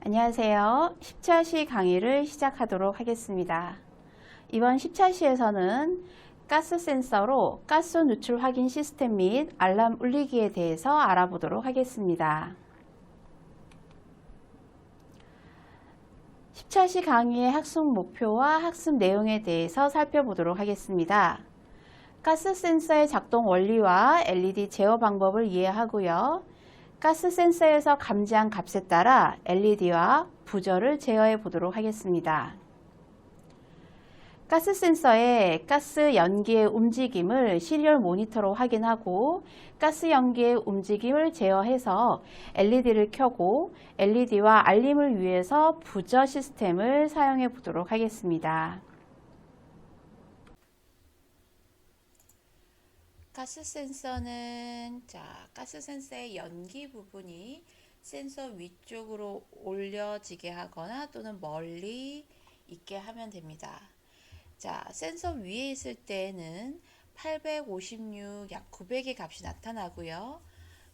안녕하세요. 10차시 강의를 시작하도록 하겠습니다. 이번 10차시에서는 가스 센서로 가스 누출 확인 시스템 및 알람 울리기에 대해서 알아보도록 하겠습니다. 10차시 강의의 학습 목표와 학습 내용에 대해서 살펴보도록 하겠습니다. 가스 센서의 작동 원리와 LED 제어 방법을 이해하고요. 가스 센서에서 감지한 값에 따라 LED와 부저를 제어해 보도록 하겠습니다. 가스 센서의 가스 연기의 움직임을 시리얼 모니터로 확인하고 가스 연기의 움직임을 제어해서 LED를 켜고 LED와 알림을 위해서 부저 시스템을 사용해 보도록 하겠습니다. 가스 센서는 가스 센서의 연기 부분이 센서 위쪽으로 올려지게 하거나 또는 멀리 있게 하면 됩니다. 센서 위에 있을 때는 856, 약 900의 값이 나타나고요.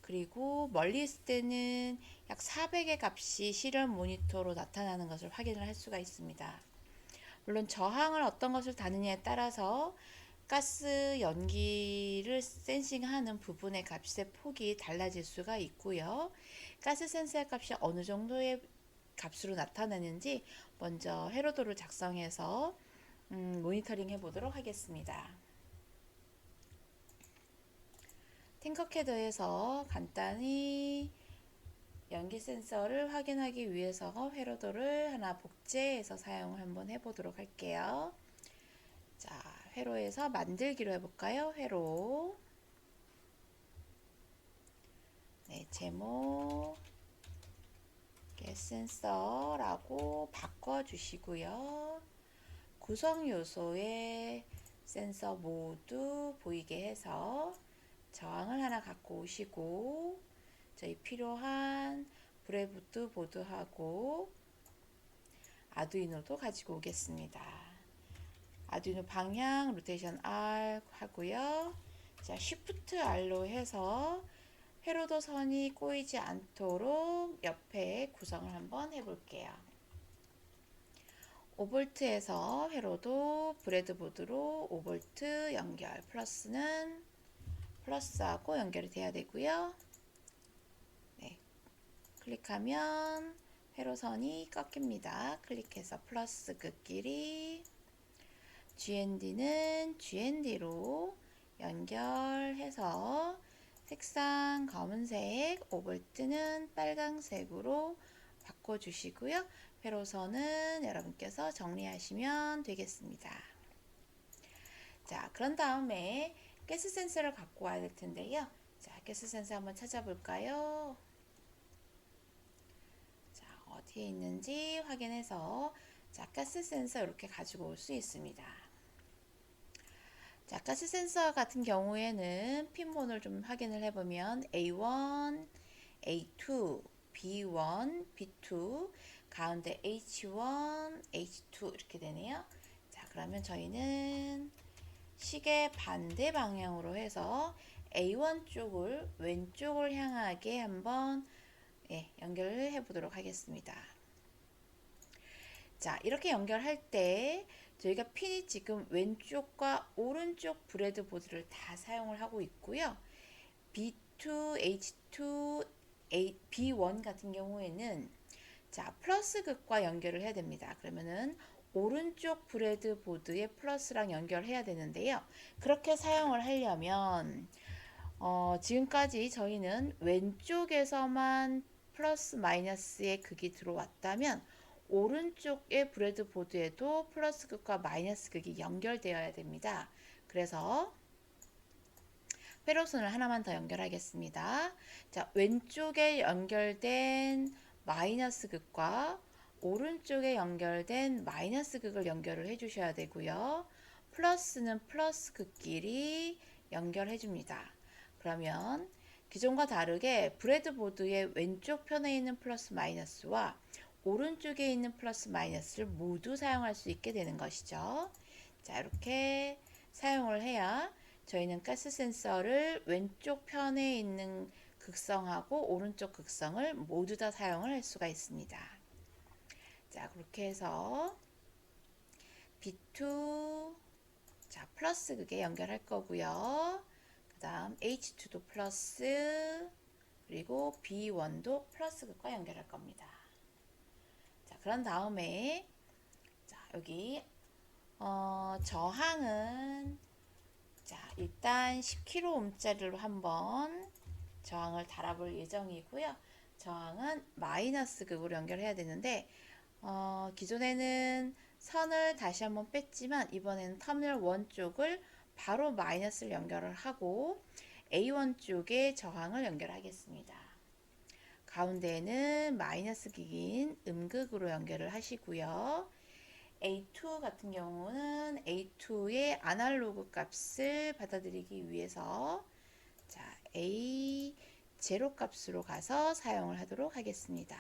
그리고 멀리 있을 때는 약 400의 값이 시리얼 모니터로 나타나는 것을 확인을 할 수가 있습니다. 물론 저항을 어떤 것을 다느냐에 따라서 가스 연기를 센싱하는 부분의 값의 폭이 달라질 수가 있고요. 가스 센서의 값이 어느 정도의 값으로 나타나는지 먼저 회로도를 작성해서 모니터링 해보도록 하겠습니다. 팅커캐드에서 간단히 연기 센서를 확인하기 위해서 회로도를 하나 복제해서 사용을 한번 해보도록 할게요. 회로에서 만들기로 해볼까요? 회로. 제목 센서라고 바꿔주시고요. 구성 요소에 센서 모두 보이게 해서 저항을 하나 갖고 오시고 저희 필요한 브레드보드 보드하고 아두이노도 가지고 오겠습니다. 아두이노 방향 로테이션 R 하고요. Shift R로 해서 회로도 선이 꼬이지 않도록 옆에 구성을 한번 해볼게요. 5V에서 회로도 브레드보드로 5V 연결, 플러스는 플러스하고 연결이 돼야 되고요. 클릭하면 회로선이 꺾입니다. 클릭해서 플러스 끝끼리 GND는 GND로 연결해서 색상 검은색, 5V는 빨강색으로 바꿔주시고요. 회로선은 여러분께서 정리하시면 되겠습니다. 그런 다음에 가스 센서를 갖고 와야 될 텐데요. 가스 센서 한번 찾아볼까요? 어디에 있는지 확인해서 가스 센서 이렇게 가지고 올 수 있습니다. 가스 센서 같은 경우에는 핀번호를 좀 확인을 해보면 A1, A2, B1, B2, 가운데 H1, H2 이렇게 되네요. 그러면 저희는 시계 반대 방향으로 해서 A1 쪽을 왼쪽을 향하게 한번 연결을 해 보도록 하겠습니다. 이렇게 연결할 때 저희가 핀이 지금 왼쪽과 오른쪽 브레드보드를 다 사용을 하고 있고요. B2, H2, B1 같은 경우에는 플러스 극과 연결을 해야 됩니다. 그러면은 오른쪽 브레드보드에 플러스랑 연결해야 되는데요. 그렇게 사용을 하려면 지금까지 저희는 왼쪽에서만 플러스 마이너스의 극이 들어왔다면 오른쪽의 브레드보드에도 플러스 극과 마이너스 극이 연결되어야 됩니다. 그래서 회로선을 하나만 더 연결하겠습니다. 왼쪽에 연결된 마이너스 극과 오른쪽에 연결된 마이너스 극을 연결을 해주셔야 되고요. 플러스는 플러스 극끼리 연결해 줍니다. 그러면 기존과 다르게 브레드보드의 왼쪽 편에 있는 플러스 마이너스와 오른쪽에 있는 플러스 마이너스를 모두 사용할 수 있게 되는 것이죠. 이렇게 사용을 해야 저희는 가스 센서를 왼쪽 편에 있는 극성하고 오른쪽 극성을 모두 다 사용을 할 수가 있습니다. 자, 그렇게 해서 B2 자, 플러스 그게 연결할 거고요. 그 다음 H2도 플러스 그리고 B1도 플러스 극과 연결할 겁니다. 자, 그런 다음에 자, 여기 저항은 자, 일단 10kΩ짜리로 한번 저항을 달아볼 예정이고요. 저항은 마이너스 극으로 연결해야 되는데 기존에는 선을 다시 한번 뺐지만 이번에는 터미널 1 쪽을 바로 마이너스를 연결을 하고 A1 쪽에 저항을 연결하겠습니다. 가운데에는 마이너스 극인 음극으로 연결을 하시고요. A2 같은 경우는 A2의 아날로그 값을 받아들이기 위해서 자, A0 값으로 가서 사용을 하도록 하겠습니다.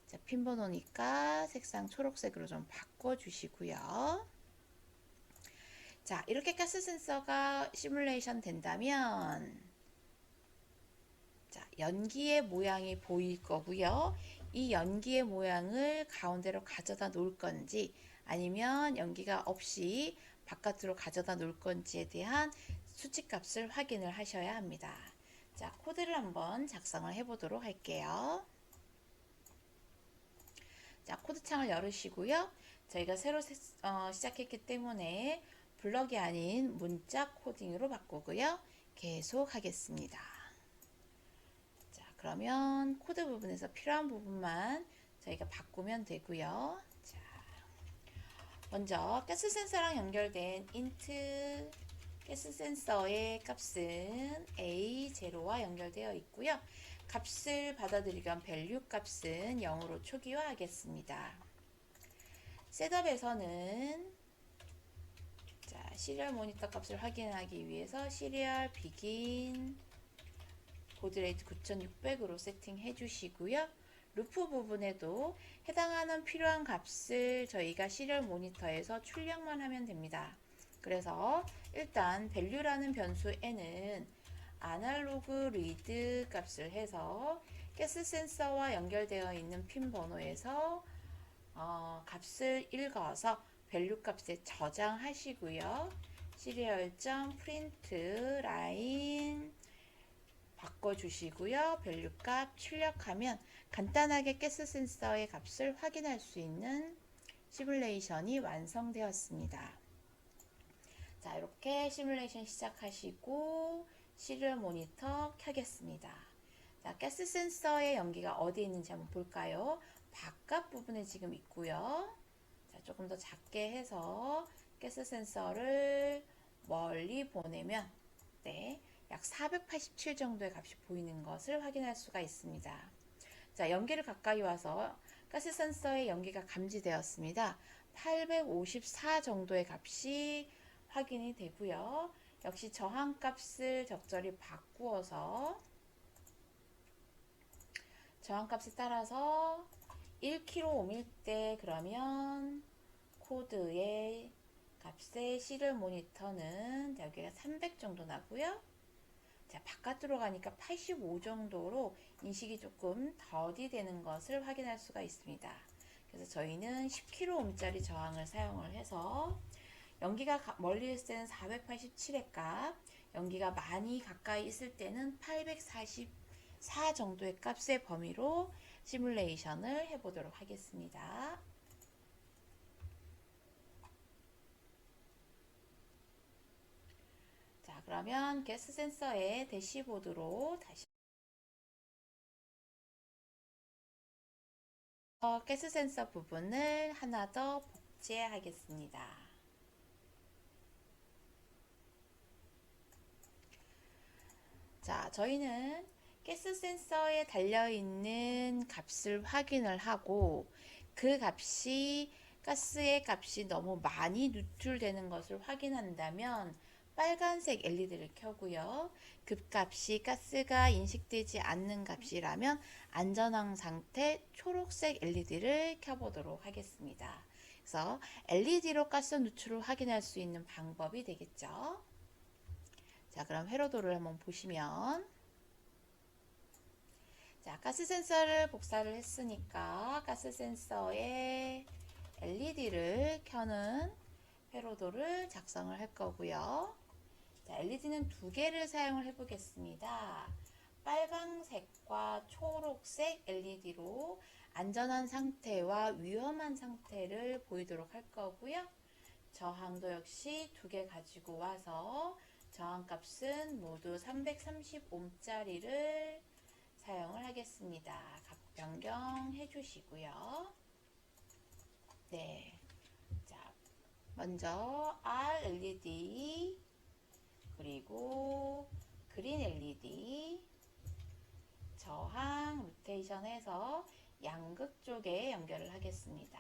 자, 핀 번호니까 색상 초록색으로 좀 바꿔주시고요. 자, 이렇게 가스 센서가 시뮬레이션 된다면 자, 연기의 모양이 보일 거고요. 이 연기의 모양을 가운데로 가져다 놓을 건지 아니면 연기가 없이 바깥으로 가져다 놓을 건지에 대한 수치값을 확인을 하셔야 합니다. 자, 코드를 한번 작성을 해 보도록 할게요. 자, 코드창을 열으시고요. 저희가 새로 시작했기 때문에 블럭이 아닌 문자 코딩으로 바꾸고요. 계속 하겠습니다. 자, 그러면 코드 부분에서 필요한 부분만 저희가 바꾸면 되고요. 자, 먼저 가스 센서랑 연결된 int 가스 센서의 값은 A0와 연결되어 있고요. 값을 받아들이기 위한 value 값은 0으로 초기화하겠습니다. 셋업에서는 자, 시리얼 모니터 값을 확인하기 위해서 시리얼 begin 보드레이트 9600으로 세팅해 주시고요. 루프 부분에도 해당하는 필요한 값을 저희가 시리얼 모니터에서 출력만 하면 됩니다. 그래서 일단 value라는 변수에는 아날로그 리드 값을 해서 가스 센서와 연결되어 있는 핀 번호에서 값을 읽어서 value 값에 저장하시고요. serial.print line 바꿔주시고요. value 값 출력하면 간단하게 가스 센서의 값을 확인할 수 있는 시뮬레이션이 완성되었습니다. 자, 이렇게 시뮬레이션 시작하시고 시리얼 모니터 켜겠습니다. 자, 가스 센서의 연기가 어디에 있는지 한번 볼까요? 바깥 부분에 지금 있고요. 자, 조금 더 작게 해서 가스 센서를 멀리 보내면 네, 약 487 정도의 값이 보이는 것을 확인할 수가 있습니다. 자, 연기를 가까이 와서 가스 센서의 연기가 감지되었습니다. 854 정도의 값이 확인이 되고요. 역시 저항값을 적절히 바꾸어서 저항값에 따라서 1kΩ일 때 그러면 코드의 값의 시리얼 모니터는 여기가 300 정도 나고요. 자, 바깥으로 가니까 85 정도로 인식이 조금 더디 되는 것을 확인할 수가 있습니다. 그래서 저희는 10kΩ짜리 저항을 사용을 해서 연기가 멀리 있을 때는 487의 값, 연기가 많이 가까이 있을 때는 844 정도의 값의 범위로 시뮬레이션을 해보도록 하겠습니다. 자, 그러면 가스 센서의 대시보드로 다시 가스 센서 부분을 하나 더 복제하겠습니다. 자, 저희는 가스 센서에 달려있는 값을 확인을 하고 그 값이 가스의 값이 너무 많이 누출되는 것을 확인한다면 빨간색 LED를 켜고요. 급값이 가스가 인식되지 않는 값이라면 안전한 상태 초록색 LED를 켜보도록 하겠습니다. 그래서 LED로 가스 누출을 확인할 수 있는 방법이 되겠죠. 자, 그럼 회로도를 한번 보시면 자, 가스 센서를 복사를 했으니까 가스 센서에 LED를 켜는 회로도를 작성을 할 거고요. 자, LED는 두 개를 사용을 해 보겠습니다. 빨강색과 초록색 LED로 안전한 상태와 위험한 상태를 보이도록 할 거고요. 저항도 역시 두 개 가지고 와서 저항값은 모두 330ohm짜리를 사용을 하겠습니다. 각 변경해 주시고요. 네. 자, 먼저 R LED 그리고 그린 LED 저항 로테이션해서 양극 쪽에 연결을 하겠습니다.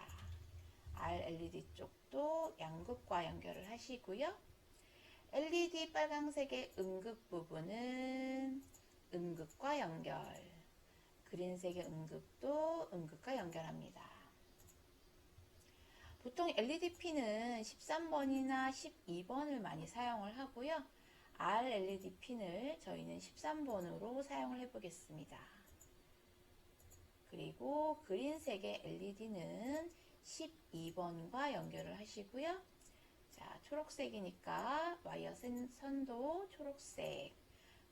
R LED 쪽도 양극과 연결을 하시고요. LED 빨강색의 음극 부분은 음극과 연결, 그린색의 음극도 음극과 연결합니다. 보통 LED 핀은 13번이나 12번을 많이 사용을 하고요. R LED 핀을 저희는 13번으로 사용을 해 보겠습니다. 그리고 그린색의 LED는 12번과 연결을 하시고요. 자, 초록색이니까 와이어 선도 초록색,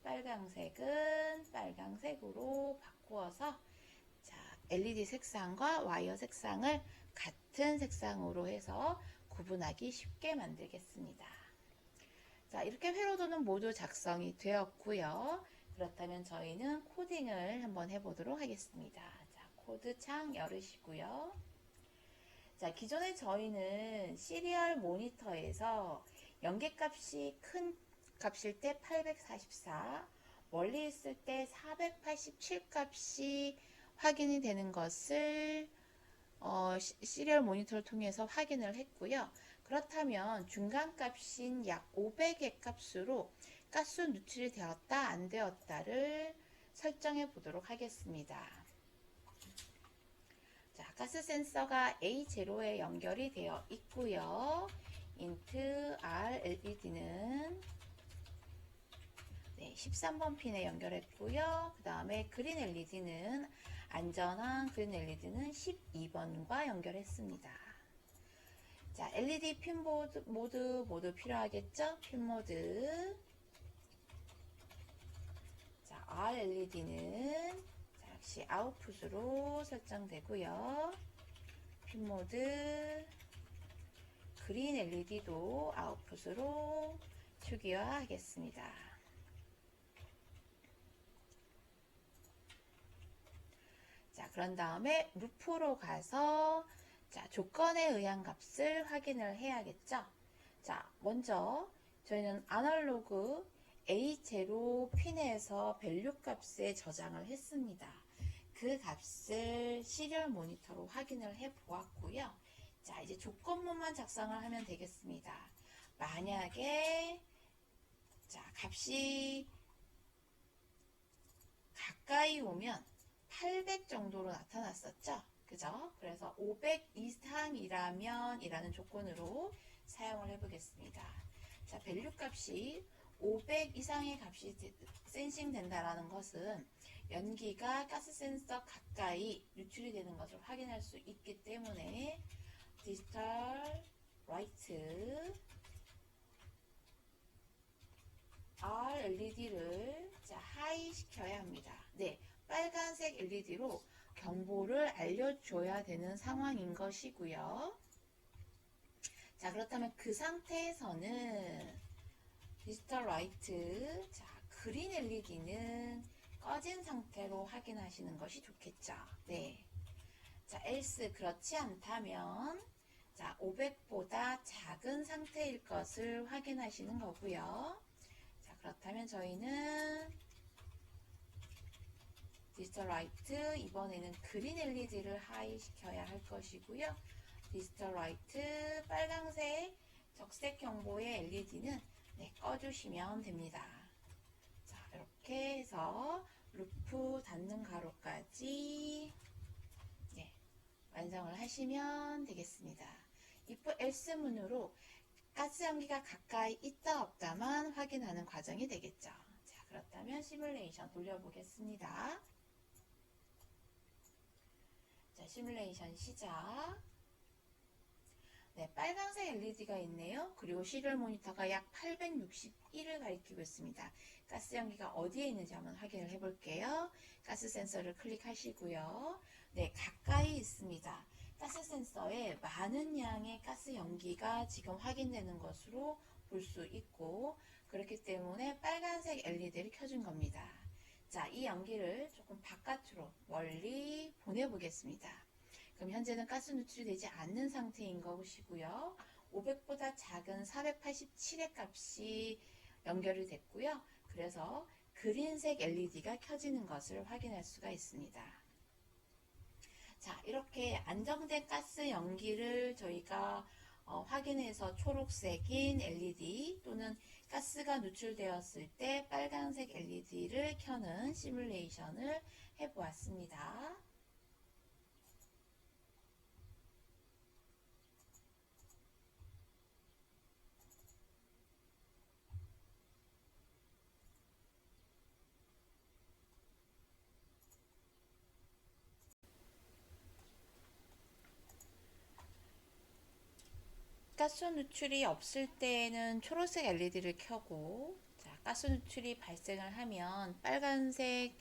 빨강색은 빨강색으로 바꾸어서 자, LED 색상과 와이어 색상을 같은 색상으로 해서 구분하기 쉽게 만들겠습니다. 자, 이렇게 회로도는 모두 작성이 되었고요. 그렇다면 저희는 코딩을 한번 해보도록 하겠습니다. 자, 코드 창 열으시고요. 자, 기존에 저희는 시리얼 모니터에서 연계값이 큰 값일 때 844, 멀리 있을 때 487 값이 확인이 되는 것을 시리얼 모니터를 통해서 확인을 했고요. 그렇다면 중간값인 약 500의 값으로 가스 누출이 되었다 안 되었다를 설정해 보도록 하겠습니다. 자, 가스 센서가 A0에 연결이 되어 있고요. 인트 R LED는 13번 핀에 연결했고요. 그 다음에 그린 LED는 안전한 그린 LED는 12번과 연결했습니다. 자, LED 핀 모두 필요하겠죠? 핀 모드. 자, R LED는 역시 아웃풋으로 설정되고요. 핀 모드. 그린 LED도 아웃풋으로 초기화하겠습니다. 자, 그런 다음에 루프로 가서 자, 조건에 의한 값을 확인을 해야겠죠. 자, 먼저 저희는 아날로그 A0 핀에서 밸류 값에 저장을 했습니다. 그 값을 시리얼 모니터로 확인을 해 보았고요. 자, 이제 조건문만 작성을 하면 되겠습니다. 만약에 자, 값이 가까이 오면 800 정도로 나타났었죠. 그죠? 그래서 500 이상이라면 이라는 조건으로 사용을 해 보겠습니다. 자, 밸류 값이 500 이상의 값이 센싱 된다라는 것은 연기가 가스 센서 가까이 유출이 되는 것을 확인할 수 있기 때문에 디지털 라이트 R LED를 자, 하이 시켜야 합니다. 네, 빨간색 LED로 경보를 알려줘야 되는 상황인 것이고요. 자, 그렇다면 그 상태에서는 디지털 라이트, 자, 그린 LED는 꺼진 상태로 확인하시는 것이 좋겠죠. 네. 자, else 그렇지 않다면 자, 500보다 작은 상태일 것을 확인하시는 거고요. 자, 그렇다면 저희는 디지털 라이트 이번에는 그린 LED를 하이 시켜야 할 것이고요. 디지털 라이트 빨강색 적색 경보의 LED는 꺼주시면 됩니다. 자, 이렇게 해서 루프 닫는 가로까지 완성을 하시면 되겠습니다. if else 문으로 가스 연기가 가까이 있다 없다만 확인하는 과정이 되겠죠. 자, 그렇다면 시뮬레이션 돌려보겠습니다. 자, 시뮬레이션 시작. 네, 빨간색 LED가 있네요. 그리고 시리얼 모니터가 약 861을 가리키고 있습니다. 가스 연기가 어디에 있는지 한번 확인을 해볼게요. 가스 센서를 클릭하시고요. 네, 가까이 있습니다. 가스 센서에 많은 양의 가스 연기가 지금 확인되는 것으로 볼 수 있고, 그렇기 때문에 빨간색 LED를 켜준 겁니다. 자, 이 연기를 조금 바깥으로 멀리 보내보겠습니다. 그럼 현재는 가스 누출이 되지 않는 상태인 것이고요. 500보다 작은 487의 값이 연결이 됐고요. 그래서 그린색 LED가 켜지는 것을 확인할 수가 있습니다. 자, 이렇게 안정된 가스 연기를 저희가 확인해서 초록색인 LED 또는 가스가 누출되었을 때 빨간색 LED를 켜는 시뮬레이션을 해보았습니다. 가스 누출이 없을 때는 초록색 LED를 켜고, 자, 가스 누출이 발생을 하면 빨간색,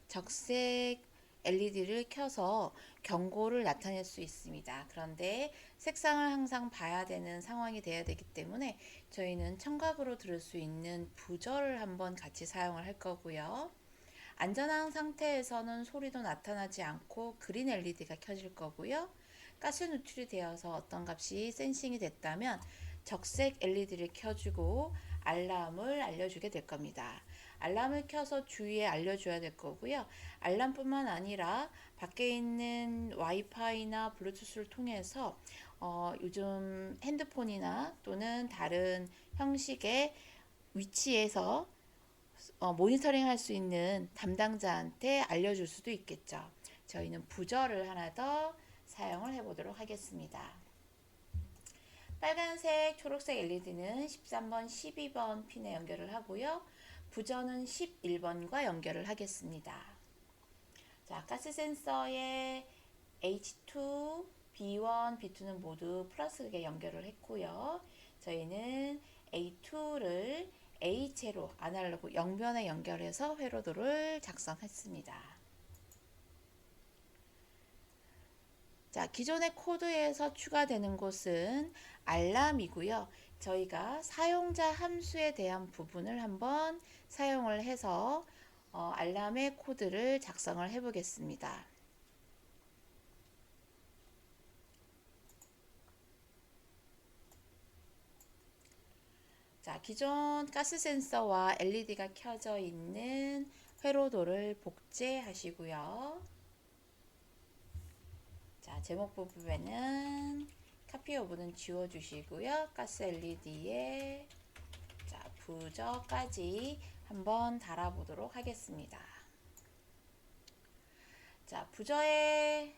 적색 LED를 켜서 경고를 나타낼 수 있습니다. 그런데 색상을 항상 봐야 되는 상황이 돼야 되기 때문에 저희는 청각으로 들을 수 있는 부저를 한번 같이 사용을 할 거고요. 안전한 상태에서는 소리도 나타나지 않고 그린 LED가 켜질 거고요. 가스 누출이 되어서 어떤 값이 센싱이 됐다면 적색 LED를 켜주고 알람을 알려주게 될 겁니다. 알람을 켜서 주위에 알려줘야 될 거고요. 알람뿐만 아니라 밖에 있는 와이파이나 블루투스를 통해서 요즘 핸드폰이나 또는 다른 형식의 위치에서 모니터링 할 수 있는 담당자한테 알려줄 수도 있겠죠. 저희는 부저를 하나 더 사용을 해보도록 하겠습니다. 빨간색, 초록색 LED는 13번, 12번 핀에 연결을 하고요. 부저는 11번과 연결을 하겠습니다. 자, 가스 센서의 H2, B1, B2는 모두 플러스에 연결을 했고요. 저희는 A2를 A체로 아날로그 영변에 연결해서 회로도를 작성했습니다. 자, 기존의 코드에서 추가되는 곳은 알람이고요. 저희가 사용자 함수에 대한 부분을 한번 사용을 해서 알람의 코드를 작성을 해 보겠습니다. 자, 기존 가스 센서와 LED가 켜져 있는 회로도를 복제하시고요. 자, 제목 부분에는 카피 오브는 지워주시고요. 가스 LED에 자, 부저까지 한번 달아보도록 하겠습니다. 자, 부저의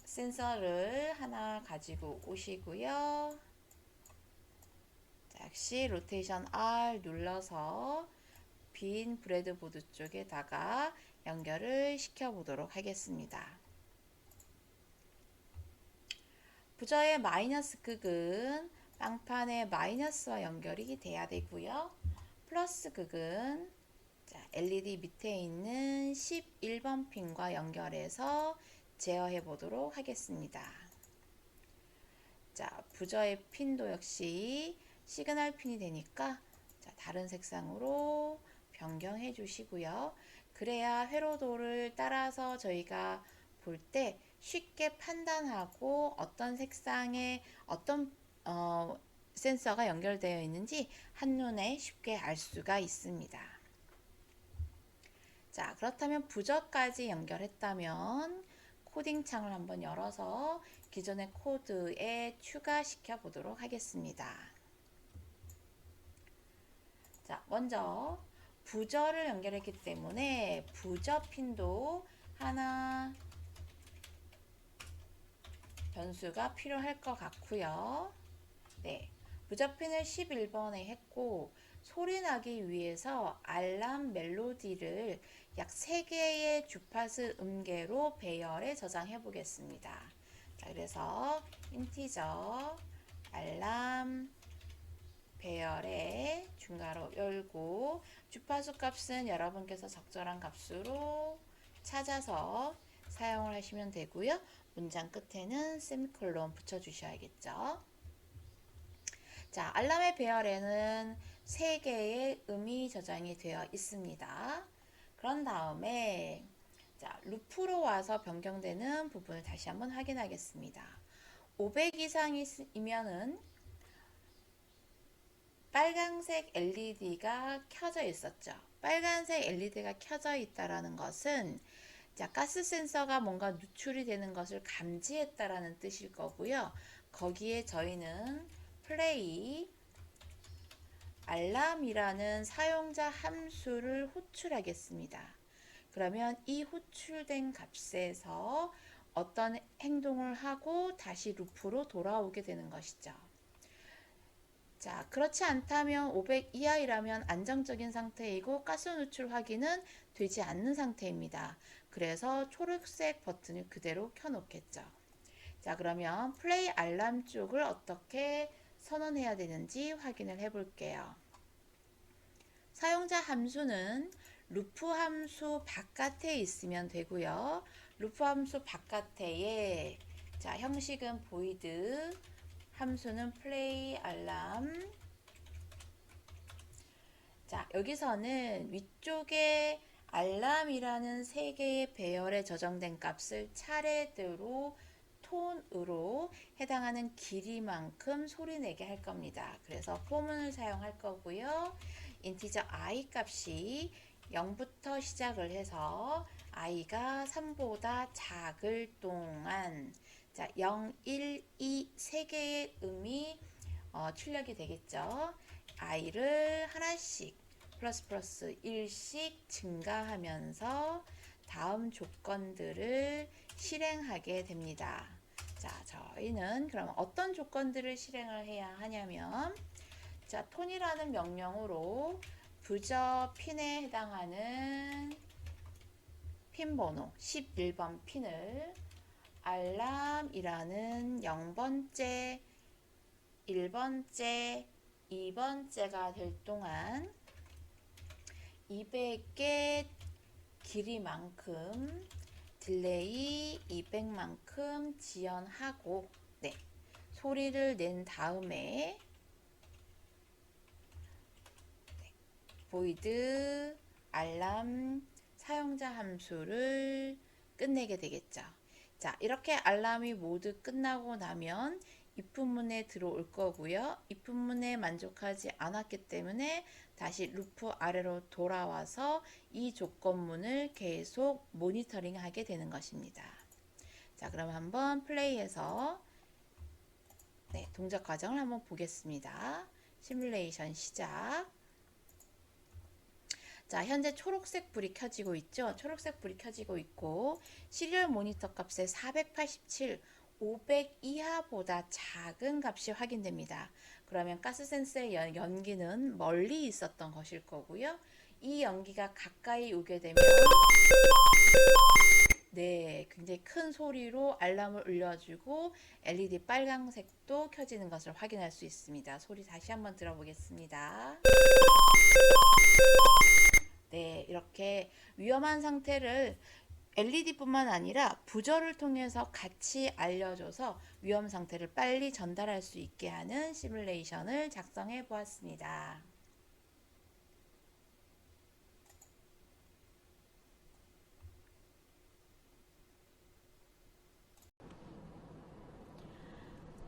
센서를 하나 가지고 오시고요. 자, 역시 로테이션 R 눌러서 빈 브레드보드 쪽에다가 연결을 시켜보도록 하겠습니다. 부저의 마이너스 극은 빵판의 마이너스와 연결이 돼야 되고요. 플러스 극은 LED 밑에 있는 11번 핀과 연결해서 제어해 보도록 하겠습니다. 자, 부저의 핀도 역시 시그널 핀이 되니까 다른 색상으로 변경해 주시고요. 그래야 회로도를 따라서 저희가 볼 때 쉽게 판단하고 어떤 색상에 어떤 센서가 연결되어 있는지 한눈에 쉽게 알 수가 있습니다. 자, 그렇다면 부저까지 연결했다면 코딩 창을 한번 열어서 기존의 코드에 추가시켜 보도록 하겠습니다. 자, 먼저 부저를 연결했기 때문에 부저 핀도 하나 변수가 필요할 것 같고요. 네, 부저 핀을 11번에 했고 소리 나기 위해서 알람 멜로디를 약 3개의 주파수 음계로 배열해 저장해 보겠습니다. 자, 그래서 인티저 알람 배열에 중괄호 열고 주파수 값은 여러분께서 적절한 값으로 찾아서 사용을 하시면 되고요. 문장 끝에는 세미콜론 붙여 주셔야겠죠. 자, 알람의 배열에는 3개의 음이 저장이 되어 있습니다. 그런 다음에 자, 루프로 와서 변경되는 부분을 다시 한번 확인하겠습니다. 500 이상이면은 빨간색 LED가 켜져 있었죠. 빨간색 LED가 켜져 있다라는 것은 자, 가스 센서가 뭔가 누출이 되는 것을 감지했다라는 뜻일 거고요. 거기에 저희는 플레이 알람이라는 사용자 함수를 호출하겠습니다. 그러면 이 호출된 값에서 어떤 행동을 하고 다시 루프로 돌아오게 되는 것이죠. 자, 그렇지 않다면 500 이하이라면 안정적인 상태이고 가스 누출 확인은 되지 않는 상태입니다. 그래서 초록색 버튼을 그대로 켜놓겠죠. 자, 그러면 플레이 알람 쪽을 어떻게 선언해야 되는지 확인을 해 볼게요. 사용자 함수는 루프 함수 바깥에 있으면 되고요. 루프 함수 바깥에 자, 형식은 void 함수는 플레이 알람. 자, 여기서는 위쪽에 알람이라는 3개의 배열에 저장된 값을 차례대로 톤으로 해당하는 길이만큼 소리내게 할 겁니다. 그래서 포문을 사용할 거고요. 인티저 i 값이 0부터 시작을 해서 i가 3보다 작을 동안 자, 0, 1, 2 3개의 음이 출력이 되겠죠. i를 하나씩 플러스 1씩 증가하면서 다음 조건들을 실행하게 됩니다. 자, 저희는 그럼 어떤 조건들을 실행을 해야 하냐면 자, 톤이라는 명령으로 부저 핀에 해당하는 핀 번호 11번 핀을 알람이라는 0번째, 1번째, 2번째가 될 동안 200의 길이만큼 딜레이 200만큼 지연하고 네, 소리를 낸 다음에 void 알람 사용자 함수를 끝내게 되겠죠. 자, 이렇게 알람이 모두 끝나고 나면 if문에 들어올 거고요. if문에 만족하지 않았기 때문에 다시 루프 아래로 돌아와서 이 조건문을 계속 모니터링 하게 되는 것입니다. 자, 그럼 한번 플레이해서 네, 동작 과정을 한번 보겠습니다. 시뮬레이션 시작. 자, 현재 초록색 불이 켜지고 있죠. 초록색 불이 켜지고 있고 시리얼 모니터 값에 487, 500 이하보다 작은 값이 확인됩니다. 그러면 가스 센서의 연기는 멀리 있었던 것일 거고요. 이 연기가 가까이 오게 되면 네, 굉장히 큰 소리로 알람을 울려주고 LED 빨간색도 켜지는 것을 확인할 수 있습니다. 소리 다시 한번 들어보겠습니다. 네, 이렇게 위험한 상태를 LED뿐만 아니라 부저를 통해서 같이 알려줘서 위험 상태를 빨리 전달할 수 있게 하는 시뮬레이션을 작성해 보았습니다.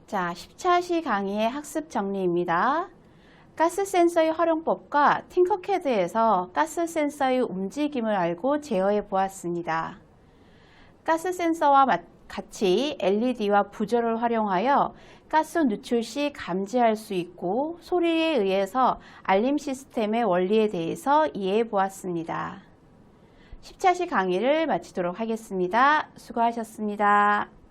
자, 10차시 강의의 학습 정리입니다. 가스 센서의 활용법과 팅커캐드에서 가스 센서의 움직임을 알고 제어해 보았습니다. 가스 센서와 같이 LED와 부저를 활용하여 가스 누출 시 감지할 수 있고 소리에 의해서 알림 시스템의 원리에 대해서 이해해 보았습니다. 10차시 강의를 마치도록 하겠습니다. 수고하셨습니다.